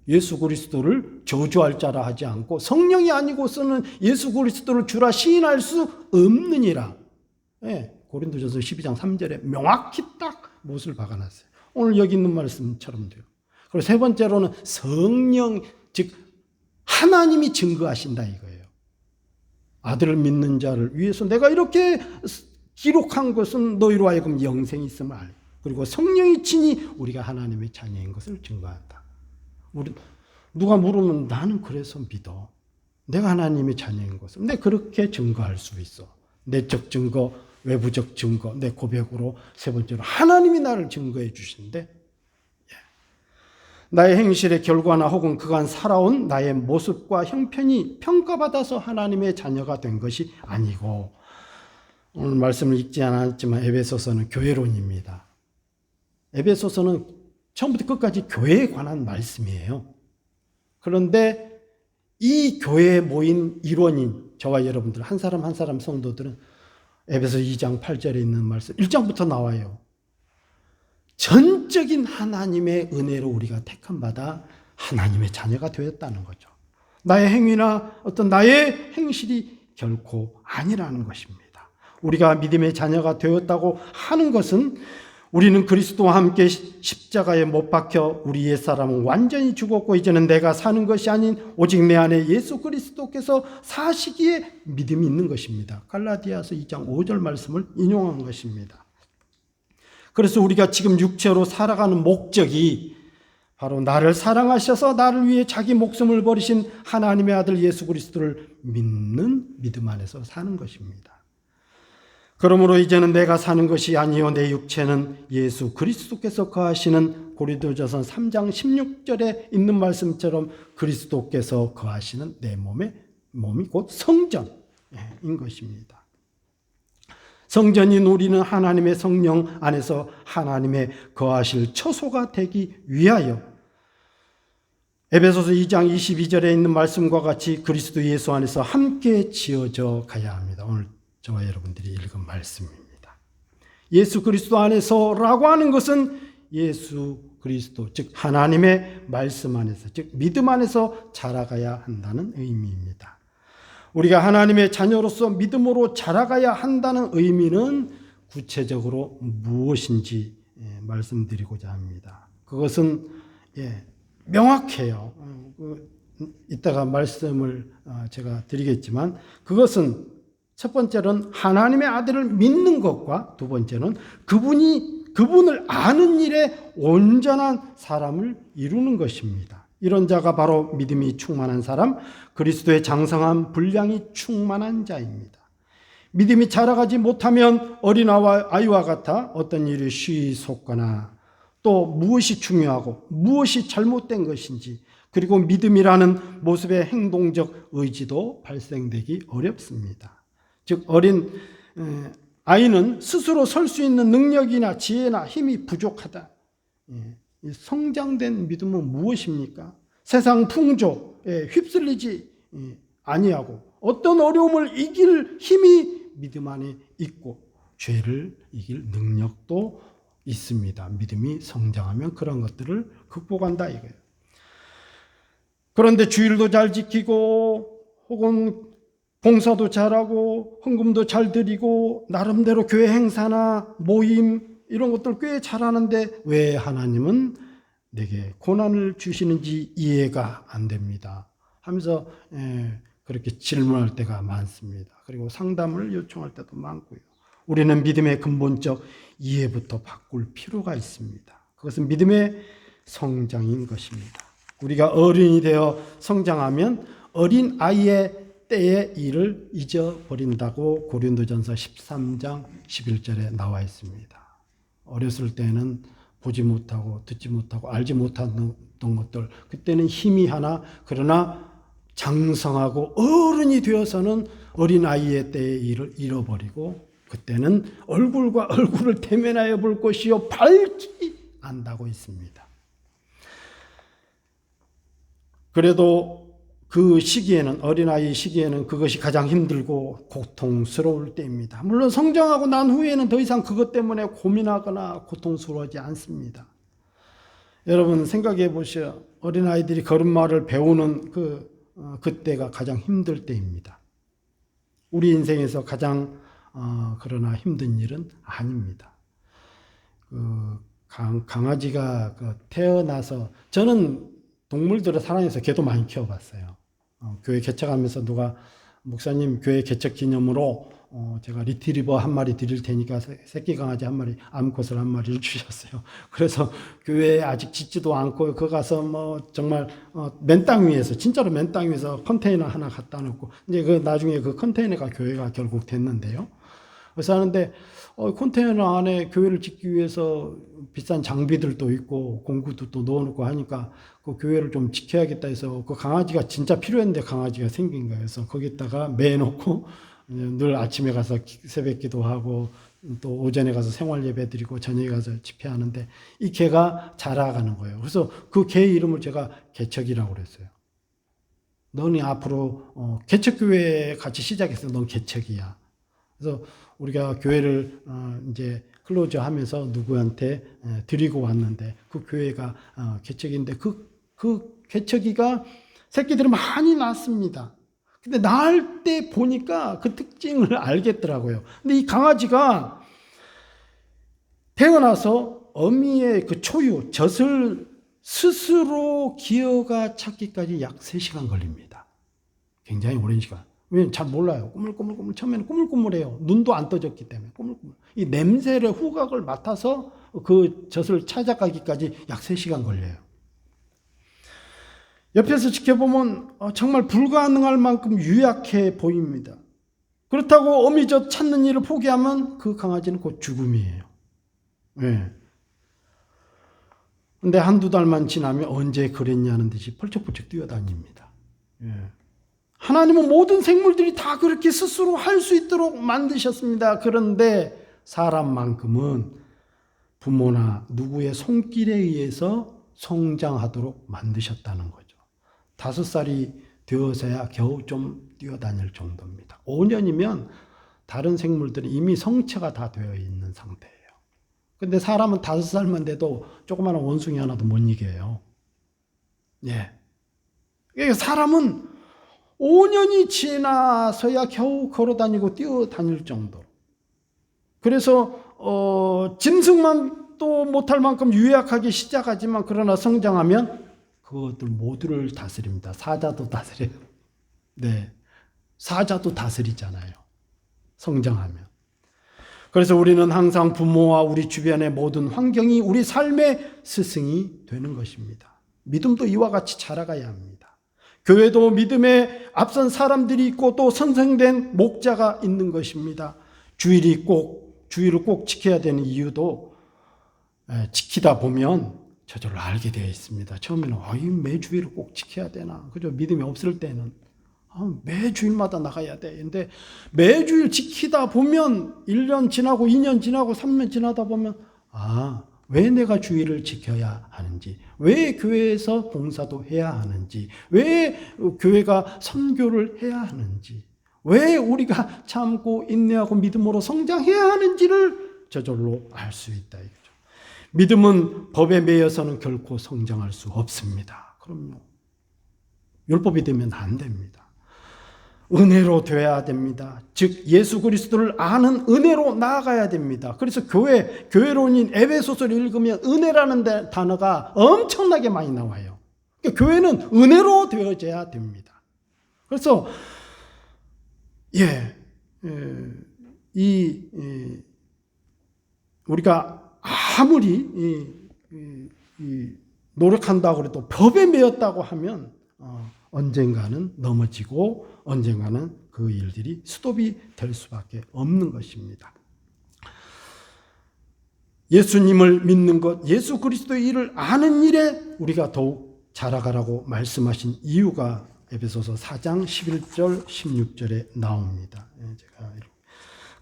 예수 그리스도를 저주할 자라 하지 않고 성령이 아니고서는 예수 그리스도를 주라 시인할 수 없느니라. 고린도전서 12장 3절에 명확히 딱 못을 박아놨어요. 오늘 여기 있는 말씀처럼 돼요. 그리고 세 번째로는 성령, 즉 하나님이 증거하신다 이거예요. 아들을 믿는 자를 위해서 내가 이렇게 기록한 것은 너희로 하여금 영생이 있음을 알고 그리고 성령이 친히 우리가 하나님의 자녀인 것을 증거한다. 누가 물으면 나는 그래서 믿어. 내가 하나님의 자녀인 것을. 근데 그렇게 증거할 수 있어. 내적 증거, 외부적 증거, 내 고백으로 세 번째로 하나님이 나를 증거해 주신대. 나의 행실의 결과나 혹은 그간 살아온 나의 모습과 형편이 평가받아서 하나님의 자녀가 된 것이 아니고 오늘 말씀을 읽지 않았지만 에베소서는 교회론입니다. 에베소서는 처음부터 끝까지 교회에 관한 말씀이에요. 그런데 이 교회에 모인 일원인 저와 여러분들 한 사람 한 사람 성도들은 에베소 2장 8절에 있는 말씀 1장부터 나와요. 전적인 하나님의 은혜로 우리가 택함 받아 하나님의 자녀가 되었다는 거죠. 나의 행위나 어떤 나의 행실이 결코 아니라는 것입니다. 우리가 믿음의 자녀가 되었다고 하는 것은 우리는 그리스도와 함께 십자가에 못 박혀 우리 옛사람은 완전히 죽었고 이제는 내가 사는 것이 아닌 오직 내 안에 예수 그리스도께서 사시기에 믿음이 있는 것입니다. 갈라디아서 2장 5절 말씀을 인용한 것입니다. 그래서 우리가 지금 육체로 살아가는 목적이 바로 나를 사랑하셔서 나를 위해 자기 목숨을 버리신 하나님의 아들 예수 그리스도를 믿는 믿음 안에서 사는 것입니다. 그러므로 이제는 내가 사는 것이 아니요 내 육체는 예수 그리스도께서 거하시는 고린도전서 3장 16절에 있는 말씀처럼 그리스도께서 거하시는 내 몸이 곧 성전인 것입니다. 성전인 우리는 하나님의 성령 안에서 하나님의 거하실 처소가 되기 위하여 에베소서 2장 22절에 있는 말씀과 같이 그리스도 예수 안에서 함께 지어져 가야 합니다. 오늘 저와 여러분들이 읽은 말씀입니다. 예수 그리스도 안에서라고 하는 것은 예수 그리스도, 즉 하나님의 말씀 안에서, 즉 믿음 안에서 자라가야 한다는 의미입니다. 우리가 하나님의 자녀로서 믿음으로 자라가야 한다는 의미는 구체적으로 무엇인지 말씀드리고자 합니다. 그것은 명확해요. 이따가 말씀을 제가 드리겠지만 그것은 첫 번째는 하나님의 아들을 믿는 것과 두 번째는 그분을 아는 일에 온전한 사람을 이루는 것입니다. 이런 자가 바로 믿음이 충만한 사람, 그리스도의 장성한 분량이 충만한 자입니다. 믿음이 자라가지 못하면 어린아이와 같아 어떤 일이 쉬이 속거나 또 무엇이 중요하고 무엇이 잘못된 것인지 그리고 믿음이라는 모습의 행동적 의지도 발생되기 어렵습니다. 즉 어린 아이는 스스로 설 수 있는 능력이나 지혜나 힘이 부족하다. 성장된 믿음은 무엇입니까? 세상 풍조에 휩쓸리지 아니하고 어떤 어려움을 이길 힘이 믿음 안에 있고 죄를 이길 능력도 있습니다. 믿음이 성장하면 그런 것들을 극복한다 이거예요. 그런데 주일도 잘 지키고 혹은 봉사도 잘하고 헌금도 잘 드리고 나름대로 교회 행사나 모임 이런 것들 꽤 잘하는데 왜 하나님은 내게 고난을 주시는지 이해가 안 됩니다 하면서 그렇게 질문할 때가 많습니다. 그리고 상담을 요청할 때도 많고요. 우리는 믿음의 근본적 이해부터 바꿀 필요가 있습니다. 그것은 믿음의 성장인 것입니다. 우리가 어른이 되어 성장하면 어린 아이의 때의 일을 잊어버린다고 고린도전서 13장 11절에 나와 있습니다. 어렸을 때는 보지 못하고 듣지 못하고 알지 못했던 것들 그때는 희미하나 그러나 장성하고 어른이 되어서는 어린아이의 때의 일을 잃어버리고 그때는 얼굴과 얼굴을 대면하여 볼 것이요 밝히 안다고 있습니다. 그래도 그 시기에는 어린아이 시기에는 그것이 가장 힘들고 고통스러울 때입니다. 물론 성장하고 난 후에는 더 이상 그것 때문에 고민하거나 고통스러워하지 않습니다. 여러분 생각해 보시오. 어린아이들이 걸음마를 배우는 그때가 가장 힘들 때입니다. 우리 인생에서 가장 그러나 힘든 일은 아닙니다. 강아지가 태어나서 저는 동물들을 사랑해서 개도 많이 키워봤어요. 교회 개척하면서 누가 목사님 교회 개척 기념으로 제가 리트리버 한 마리 드릴 테니까 새끼 강아지 한 마리 암컷을 한 마리를 주셨어요. 그래서 교회에 아직 짓지도 않고 그 가서 정말 맨 땅 위에서 진짜로 맨 땅 위에서 컨테이너 하나 갖다 놓고 이제 나중에 그 컨테이너가 교회가 결국 됐는데요. 그래서 하는데 컨테이너 안에 교회를 짓기 위해서 비싼 장비들도 있고 공구도 또 넣어놓고 하니까 그 교회를 좀 지켜야겠다 해서 그 강아지가 진짜 필요했는데 강아지가 생긴 거예요. 그래서 거기다가 매놓고 늘 아침에 가서 새벽 기도하고 또 오전에 가서 생활 예배 드리고 저녁에 가서 집회하는데 이 개가 자라가는 거예요. 그래서 그 개 이름을 제가 개척이라고 그랬어요. 너는 앞으로 개척교회 같이 시작해서 넌 개척이야. 그래서 우리가 교회를 이제 클로즈 하면서 누구한테 드리고 왔는데 그 교회가 개척인데 그 개척이가 새끼들이 많이 낳습니다. 근데 낳을 때 보니까 그 특징을 알겠더라고요. 근데 이 강아지가 태어나서 어미의 그 초유, 젖을 스스로 기어가 찾기까지 약 3시간 걸립니다. 굉장히 오랜 시간. 왜냐면 잘 몰라요. 꾸물꾸물 처음에는 꾸물꾸물해요. 눈도 안 떠졌기 때문에 꾸물꾸물. 이 냄새를 후각을 맡아서 그 젖을 찾아가기까지 약 3시간 걸려요. 옆에서 지켜보면 정말 불가능할 만큼 유약해 보입니다. 그렇다고 어미젖 찾는 일을 포기하면 그 강아지는 곧 죽음이에요. 네. 근데 한두 달만 지나면 언제 그랬냐는 듯이 펄쩍펄쩍 뛰어다닙니다. 예. 하나님은 모든 생물들이 다 그렇게 스스로 할 수 있도록 만드셨습니다. 그런데 사람만큼은 부모나 누구의 손길에 의해서 성장하도록 만드셨다는 거죠. 5살이 되어서야 겨우 좀 뛰어다닐 정도입니다. 5년이면 다른 생물들은 이미 성체가 다 되어 있는 상태예요. 근데 사람은 5살만 돼도 조그마한 원숭이 하나도 못 이겨요. 예. 그러니까 사람은 5년이 지나서야 겨우 걸어다니고 뛰어다닐 정도로. 그래서 짐승만 또 못할 만큼 유약하게 시작하지만 그러나 성장하면 그것들 모두를 다스립니다. 사자도 다스려요. 네, 사자도 다스리잖아요. 성장하면. 그래서 우리는 항상 부모와 우리 주변의 모든 환경이 우리 삶의 스승이 되는 것입니다. 믿음도 이와 같이 자라가야 합니다. 교회도 믿음에 앞선 사람들이 있고 또 선생된 목자가 있는 것입니다. 주일을 꼭 지켜야 되는 이유도 지키다 보면 저절로 알게 되어 있습니다. 처음에는 매 주일을 꼭 지켜야 되나? 그죠? 믿음이 없을 때는 매 주일마다 나가야 돼. 근데 매 주일 지키다 보면 1년 지나고 2년 지나고 3년 지나다 보면 왜 내가 주일을 지켜야 하는지, 왜 교회에서 봉사도 해야 하는지, 왜 교회가 선교를 해야 하는지, 왜 우리가 참고 인내하고 믿음으로 성장해야 하는지를 저절로 알 수 있다 이거죠. 믿음은 법에 매여서는 결코 성장할 수 없습니다. 그럼요. 율법이 되면 안 됩니다. 은혜로 되어야 됩니다. 즉 예수 그리스도를 아는 은혜로 나아가야 됩니다. 그래서 교회론인 에베소서를 읽으면 은혜라는 단어가 엄청나게 많이 나와요. 그러니까 교회는 은혜로 되어져야 됩니다. 그래서 우리가 아무리 노력한다고 해도 법에 매였다고 하면 언젠가는 넘어지고 언젠가는 그 일들이 스톱이 될 수밖에 없는 것입니다. 예수님을 믿는 것, 예수 그리스도의 일을 아는 일에 우리가 더욱 자라가라고 말씀하신 이유가 에베소서 4장 11절 16절에 나옵니다.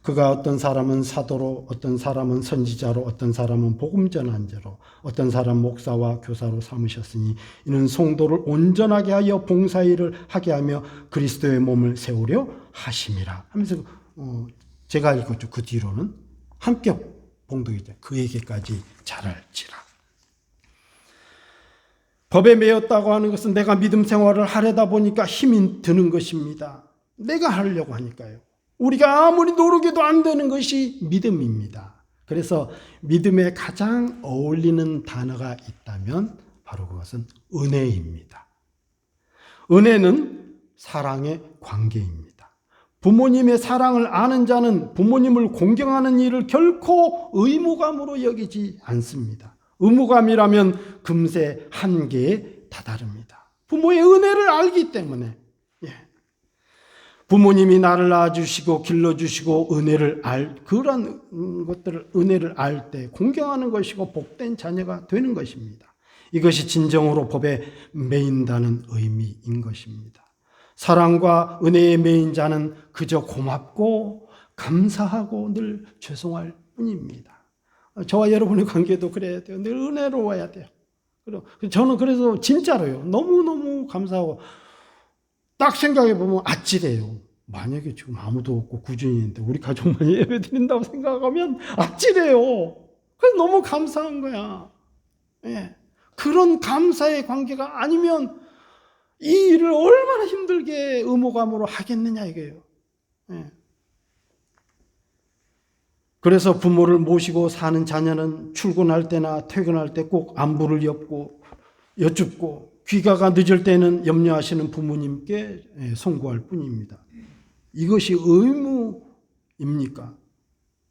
그가 어떤 사람은 사도로, 어떤 사람은 선지자로, 어떤 사람은 복음 전환자로, 어떤 사람 목사와 교사로 삼으셨으니 이는 성도를 온전하게 하여 봉사일을 하게 하며 그리스도의 몸을 세우려 하심이라 하면서 제가 읽었죠. 그 뒤로는 함께 봉독이죠. 그에게까지 자랄지라. 법에 매였다고 하는 것은 내가 믿음 생활을 하려다 보니까 힘이 드는 것입니다. 내가 하려고 하니까요. 우리가 아무리 노력해도 안 되는 것이 믿음입니다. 그래서 믿음에 가장 어울리는 단어가 있다면 바로 그것은 은혜입니다. 은혜는 사랑의 관계입니다. 부모님의 사랑을 아는 자는 부모님을 공경하는 일을 결코 의무감으로 여기지 않습니다. 의무감이라면 금세 한계에 다다릅니다. 부모의 은혜를 알기 때문에. 부모님이 나를 낳아주시고 길러주시고 그런 것들을 은혜를 알 때 공경하는 것이고 복된 자녀가 되는 것입니다. 이것이 진정으로 법에 매인다는 의미인 것입니다. 사랑과 은혜에 매인 자는 그저 고맙고 감사하고 늘 죄송할 뿐입니다. 저와 여러분의 관계도 그래야 돼요. 늘 은혜로워야 돼요. 저는 그래서 진짜로요. 너무너무 감사하고 딱 생각해보면 아찔해요. 만약에 지금 아무도 없고 구준이인데 우리 가족만 예배 드린다고 생각하면 아찔해요. 그래서 너무 감사한 거야. 그런 감사의 관계가 아니면 이 일을 얼마나 힘들게 의무감으로 하겠느냐 이거예요. 그래서 부모를 모시고 사는 자녀는 출근할 때나 퇴근할 때 꼭 안부를 여쭙고 귀가가 늦을 때는 염려하시는 부모님께 송구할 뿐입니다. 이것이 의무입니까?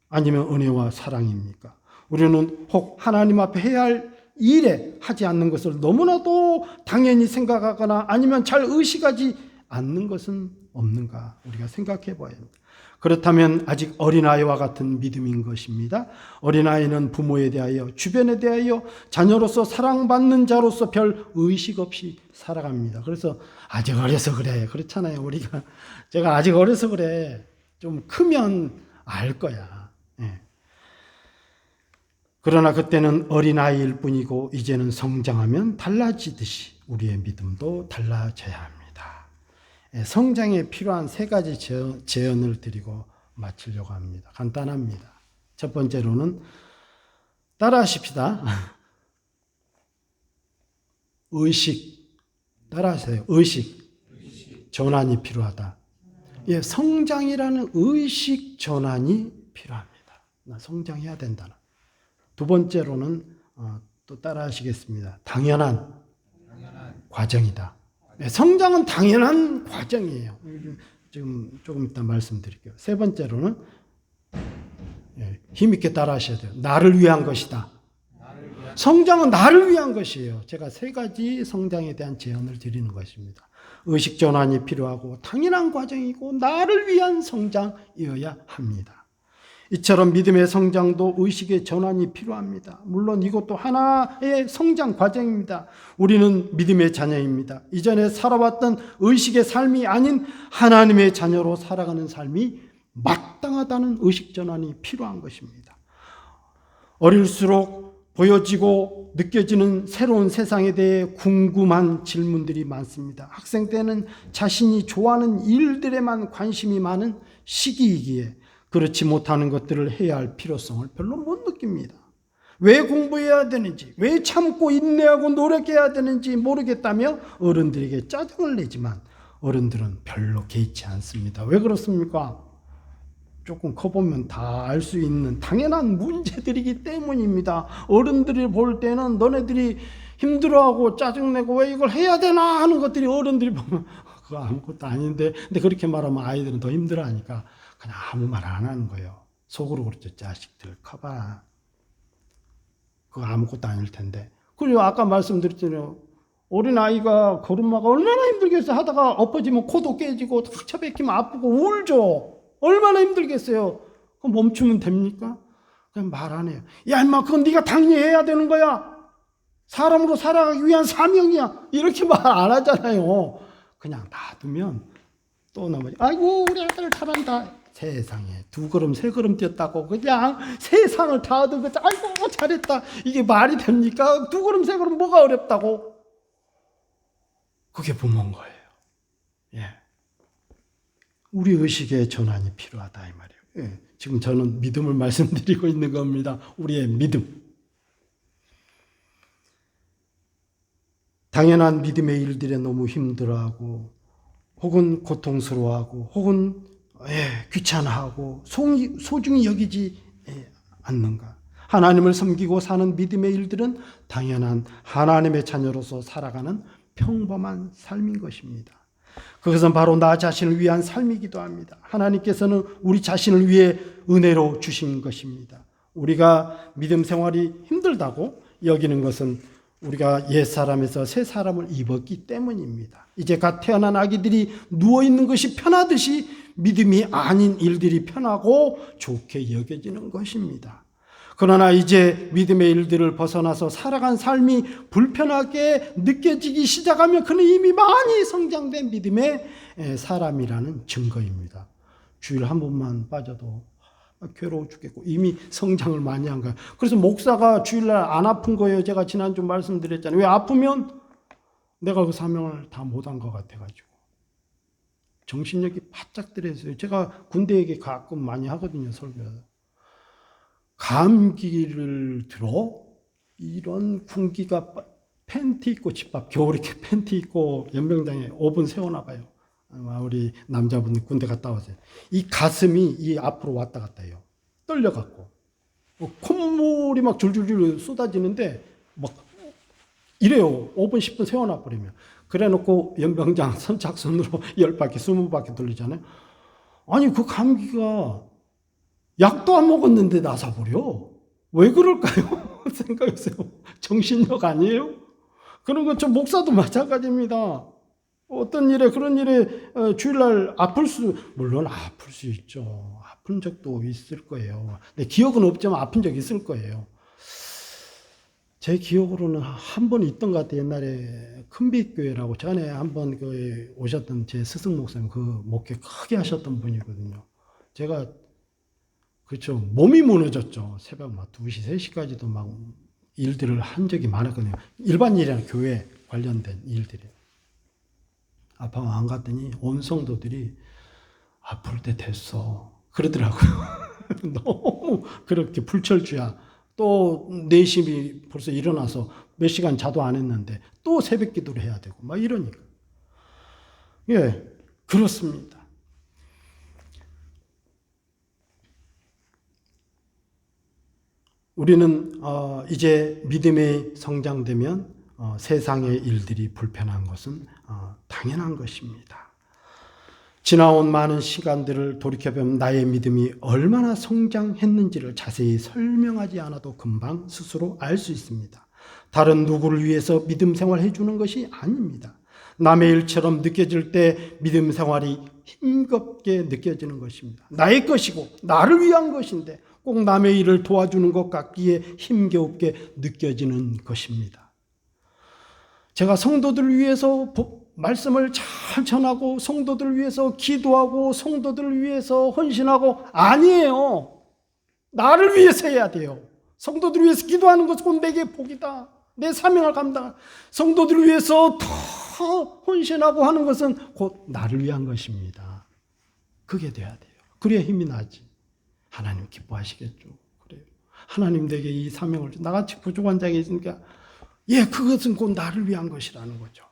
아니면 은혜와 사랑입니까? 우리는 혹 하나님 앞에 해야 할 일에 하지 않는 것을 너무나도 당연히 생각하거나 아니면 잘 의식하지 않는 것은 없는가? 우리가 생각해 봐야 합니다. 그렇다면 아직 어린아이와 같은 믿음인 것입니다. 어린아이는 부모에 대하여, 주변에 대하여 자녀로서 사랑받는 자로서 별 의식 없이 살아갑니다. 그래서 아직 어려서 그래. 그렇잖아요. 우리가. 제가 아직 어려서 그래. 좀 크면 알 거야. 예. 그러나 그때는 어린아이일 뿐이고 이제는 성장하면 달라지듯이 우리의 믿음도 달라져야 합니다. 성장에 필요한 3가지 제언을 드리고 마치려고 합니다. 간단합니다. 첫 번째로는 따라하십시다. 의식, 따라하세요. 의식 전환이 필요하다. 예, 성장이라는 의식 전환이 필요합니다. 나 성장해야 된다. 두 번째로는 또 따라하시겠습니다. 당연한 과정이다. 성장은 당연한 과정이에요. 지금 조금 이따 말씀드릴게요. 세 번째로는 힘있게 따라하셔야 돼요. 나를 위한 것이다. 성장은 나를 위한 것이에요. 제가 3가지 성장에 대한 제언을 드리는 것입니다. 의식 전환이 필요하고 당연한 과정이고 나를 위한 성장이어야 합니다. 이처럼 믿음의 성장도 의식의 전환이 필요합니다. 물론 이것도 하나의 성장 과정입니다. 우리는 믿음의 자녀입니다. 이전에 살아왔던 의식의 삶이 아닌 하나님의 자녀로 살아가는 삶이 마땅하다는 의식 전환이 필요한 것입니다. 어릴수록 보여지고 느껴지는 새로운 세상에 대해 궁금한 질문들이 많습니다. 학생 때는 자신이 좋아하는 일들에만 관심이 많은 시기이기에 그렇지 못하는 것들을 해야 할 필요성을 별로 못 느낍니다. 왜 공부해야 되는지, 왜 참고 인내하고 노력해야 되는지 모르겠다며 어른들에게 짜증을 내지만 어른들은 별로 개의치 않습니다. 왜 그렇습니까? 조금 커보면 다 알 수 있는 당연한 문제들이기 때문입니다. 어른들이 볼 때는 너네들이 힘들어하고 짜증내고 왜 이걸 해야 되나 하는 것들이 어른들이 보면 그거 아무것도 아닌데, 근데 그렇게 말하면 아이들은 더 힘들어하니까 그냥 아무 말 안 하는 거예요. 속으로 그렇죠. 자식들 커봐. 그거 아무것도 아닐 텐데. 그리고 아까 말씀드렸잖아요. 어린아이가 걸음마가 얼마나 힘들겠어요. 하다가 엎어지면 코도 깨지고 처박히면 아프고 울죠. 얼마나 힘들겠어요. 그럼 멈추면 됩니까? 그냥 말 안 해요. 야 임마 그건 네가 당연히 해야 되는 거야. 사람으로 살아가기 위한 사명이야. 이렇게 말 안 하잖아요. 그냥 놔두면 또 넘어지. 아이고 우리 아들 잘한다. 세상에 2걸음 3걸음 뛰었다고 그냥 세상을 다 얻은 거지. 아이고 잘했다. 이게 말이 됩니까? 2걸음 3걸음 뭐가 어렵다고? 그게 부모인 거예요. 예. 우리 의식의 전환이 필요하다 이 말이에요. 예. 지금 저는 믿음을 말씀드리고 있는 겁니다. 우리의 믿음. 당연한 믿음의 일들에 너무 힘들어하고 혹은 고통스러워하고 혹은 귀찮아하고 소중히 여기지 않는가. 하나님을 섬기고 사는 믿음의 일들은 당연한 하나님의 자녀로서 살아가는 평범한 삶인 것입니다. 그것은 바로 나 자신을 위한 삶이기도 합니다. 하나님께서는 우리 자신을 위해 은혜로 주신 것입니다. 우리가 믿음 생활이 힘들다고 여기는 것은 우리가 옛사람에서 새사람을 입었기 때문입니다. 이제 갓 태어난 아기들이 누워있는 것이 편하듯이 믿음이 아닌 일들이 편하고 좋게 여겨지는 것입니다. 그러나 이제 믿음의 일들을 벗어나서 살아간 삶이 불편하게 느껴지기 시작하면 그는 이미 많이 성장된 믿음의 사람이라는 증거입니다. 주일 한 번만 빠져도 괴로워 죽겠고 이미 성장을 많이 한 거예요. 그래서 목사가 주일날 안 아픈 거예요. 제가 지난주 말씀드렸잖아요. 왜 아프면 내가 그 사명을 다 못한 것 같아가지고 정신력이 바짝 들어있어요. 제가 군대 얘기 가끔 많이 하거든요. 설교에서. 감기를 들어 이런 군기가 팬티 입고 집밥 겨울에 이렇게 팬티 입고 연병장에 5분 세워놔봐요. 우리 남자분 군대 갔다 오세요. 이 가슴이 이 앞으로 왔다 갔다 해요. 떨려갖고 콧물이 막 줄줄줄 쏟아지는데 막 이래요. 5분 10분 세워놔 버리면. 그래놓고 연병장 선착순으로 10바퀴 20바퀴 돌리잖아요. 아니 그 감기가 약도 안 먹었는데 나사버려. 왜 그럴까요? 생각해보세요. 정신력 아니에요? 그런 건 저 목사도 마찬가지입니다. 어떤 일에 그런 일에 주일날 물론 아플 수 있죠. 아픈 적도 있을 거예요. 근데 기억은 없지만 아픈 적 있을 거예요. 제 기억으로는 한 번 있던 것 같아요. 옛날에 큰빛교회라고 전에 한번 그 오셨던 제 스승 목사님 그 목회 크게 하셨던 분이거든요. 제가 그렇죠. 몸이 무너졌죠. 새벽 막 2시, 3시까지도 막 일들을 한 적이 많았거든요. 일반 일이랑 교회 관련된 일들이. 아파서 안 갔더니 온 성도들이 아플 때 됐어. 그러더라고요. 너무 그렇게 불철주야. 또 4시이 벌써 일어나서 몇 시간 자도 안 했는데 또 새벽 기도를 해야 되고 막 이러니까. 예, 그렇습니다. 우리는 이제 믿음의 성장되면 세상의 일들이 불편한 것은 당연한 것입니다. 지나온 많은 시간들을 돌이켜보면 나의 믿음이 얼마나 성장했는지를 자세히 설명하지 않아도 금방 스스로 알 수 있습니다. 다른 누구를 위해서 믿음 생활해 주는 것이 아닙니다. 남의 일처럼 느껴질 때 믿음 생활이 힘겹게 느껴지는 것입니다. 나의 것이고 나를 위한 것인데 꼭 남의 일을 도와주는 것 같기에 힘겹게 느껴지는 것입니다. 제가 성도들을 위해서 말씀을 잘 전하고 성도들을 위해서 기도하고 성도들을 위해서 헌신하고 아니에요. 나를 위해서 해야 돼요. 성도들을 위해서 기도하는 것은 곧 내게 복이다. 내 사명을 감당. 성도들을 위해서 더 헌신하고 하는 것은 곧 나를 위한 것입니다. 그게 돼야 돼요. 그래야 힘이 나지. 하나님 기뻐하시겠죠. 그래요. 하나님 내게 이 사명을 나같이 부족한 자가 있으니까 그것은 곧 나를 위한 것이라는 거죠.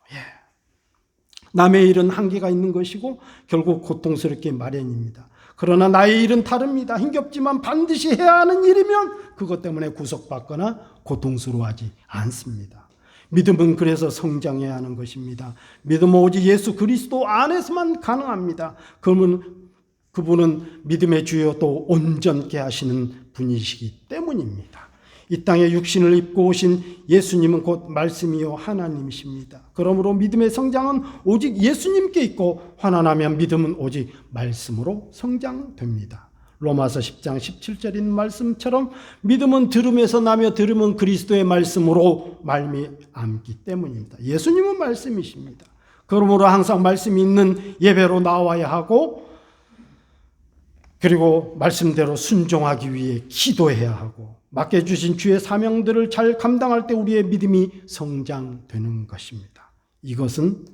남의 일은 한계가 있는 것이고 결국 고통스럽게 마련입니다. 그러나 나의 일은 다릅니다. 힘겹지만 반드시 해야 하는 일이면 그것 때문에 구속받거나 고통스러워하지 않습니다. 믿음은 그래서 성장해야 하는 것입니다. 믿음은 오직 예수 그리스도 안에서만 가능합니다. 그분은 믿음의 주요 또 온전케 하시는 분이시기 때문입니다. 이 땅에 육신을 입고 오신 예수님은 곧 말씀이요 하나님이십니다. 그러므로 믿음의 성장은 오직 예수님께 있고 환원하면 믿음은 오직 말씀으로 성장됩니다. 로마서 10장 17절에 있는 말씀처럼 믿음은 들음에서 나며 들음은 그리스도의 말씀으로 말미암기 때문입니다. 예수님은 말씀이십니다. 그러므로 항상 말씀이 있는 예배로 나와야 하고 그리고 말씀대로 순종하기 위해 기도해야 하고 맡겨주신 주의 사명들을 잘 감당할 때 우리의 믿음이 성장되는 것입니다. 이것은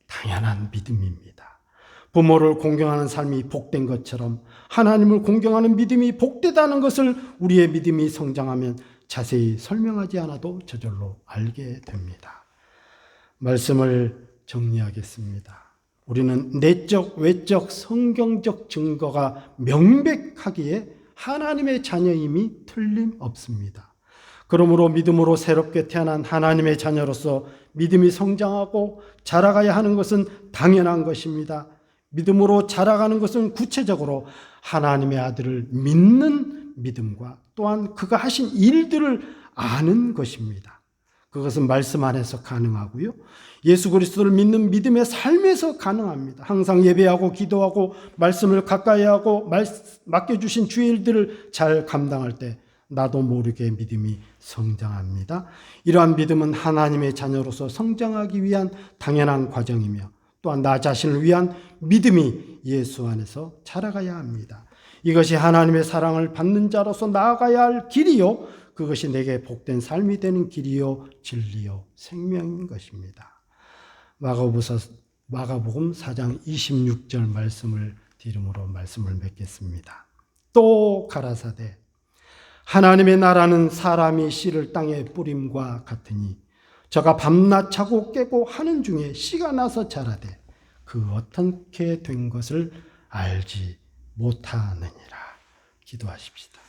당연한 믿음입니다. 부모를 공경하는 삶이 복된 것처럼 하나님을 공경하는 믿음이 복되다는 것을 우리의 믿음이 성장하면 자세히 설명하지 않아도 저절로 알게 됩니다. 말씀을 정리하겠습니다. 우리는 내적, 외적, 성경적 증거가 명백하기에 하나님의 자녀임이 틀림없습니다. 그러므로 믿음으로 새롭게 태어난 하나님의 자녀로서 믿음이 성장하고 자라가야 하는 것은 당연한 것입니다. 믿음으로 자라가는 것은 구체적으로 하나님의 아들을 믿는 믿음과 또한 그가 하신 일들을 아는 것입니다. 그것은 말씀 안에서 가능하고요. 예수 그리스도를 믿는 믿음의 삶에서 가능합니다. 항상 예배하고 기도하고 말씀을 가까이 하고 맡겨주신 주의 일들을 잘 감당할 때 나도 모르게 믿음이 성장합니다. 이러한 믿음은 하나님의 자녀로서 성장하기 위한 당연한 과정이며 또한 나 자신을 위한 믿음이 예수 안에서 자라가야 합니다. 이것이 하나님의 사랑을 받는 자로서 나아가야 할 길이요. 그것이 내게 복된 삶이 되는 길이요, 진리요, 생명인 것입니다. 마가복음 4장 26절 말씀을 이름으로 말씀을 맺겠습니다. 또 가라사대 하나님의 나라는 사람이 씨를 땅에 뿌림과 같으니 저가 밤낮 자고 깨고 하는 중에 씨가 나서 자라되 그 어떻게 된 것을 알지 못하느니라. 기도하십시다.